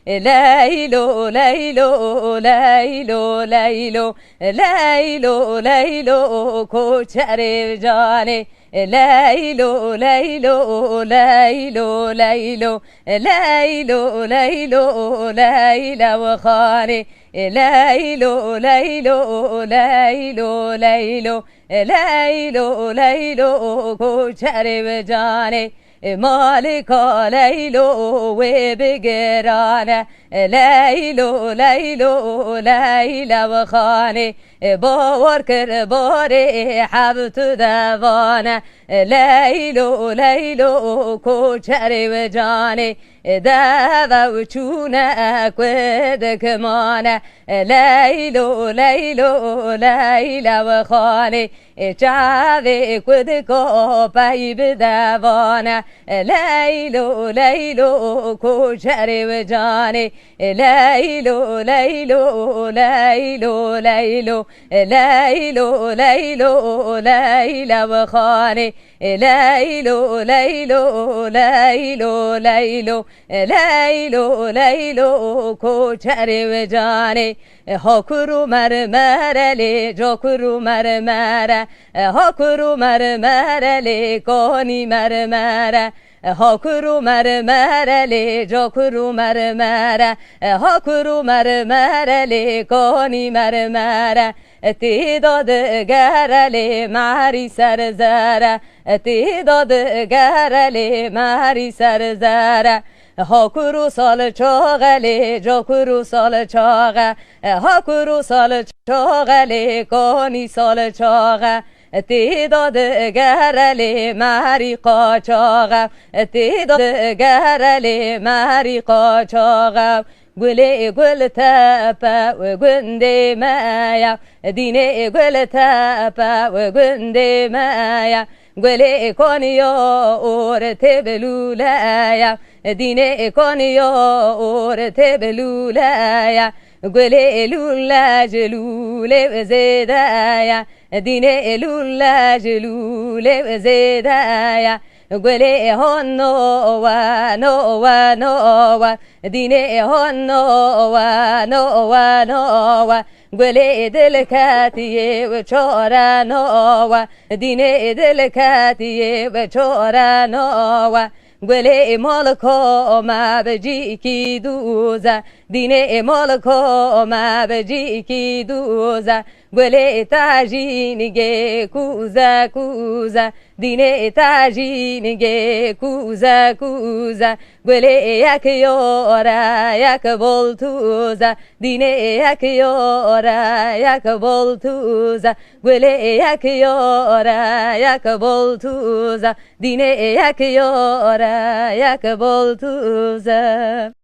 ليلو ليلو ليلو ليلو ليلو ليلو كوچر جاني ليلو ليلو ليلو ليلو ليلو ليلو ليلى وخاني ليلو ليلو ليلو ليلو ليلو ليلو كوچر بجاني مالكا ليلو وبقرانه ليلو ليلو ليلى وخاني باور كر باري حبت دوانه ليلو ليلو كوچر وجاني داوا وچونه كود كمانه ليلو ليلو ليلى وخاني چاوي كود کو پاي بدوانه ليلو ليلو كوچر وجاني ليلو ليلو ليلو ليلو ليلو ليلو ليلى وخاني ليلو ليلو ليلو ليلو ليلو ليلو كوچر وجاني هاكرو مرمر لي جاكرو مرمر هاكرو مرمر لي كوني مرمر هاكرو مرمر لي جاكرو مرمر هاكرو مرمر لي كوني مرمر تعداد گرلی ماری سرزره تعداد گرلی ماری سرزره هاکرو سال چاغلی جاکرو سال چاغه هاکرو سال چاغلی کانی سال چاغه تعداد گرلی ماری قاچاغه تعداد گرلی ماری قاچاغه گلی گل تپه و گنده مایا دینه گل تپه و گنده مایا گلی کنیا اورت بلولایا دینه کنیا اورت بلولایا گلی لولا جلوله و زدایا دینه لولا جلوله و زدایا گلی هون نوه نوه نوه دینه هون نوه نوه نوه گلی دلکاتیه و چاره نوه دینه دلکاتیه و چاره نوه گلی مالکو ما بجی کی دوزه دینه مالکو ما بجی کی دوزه گلی تاجینگه کوزه کوزه دینه تاجینگه کوزه کوزه گلی یک یاره یک بلتوزه دینه یک یاره یک بلتوزه گلی یک یاره یک بلتوزه دینه یک یاره یک بلتوزه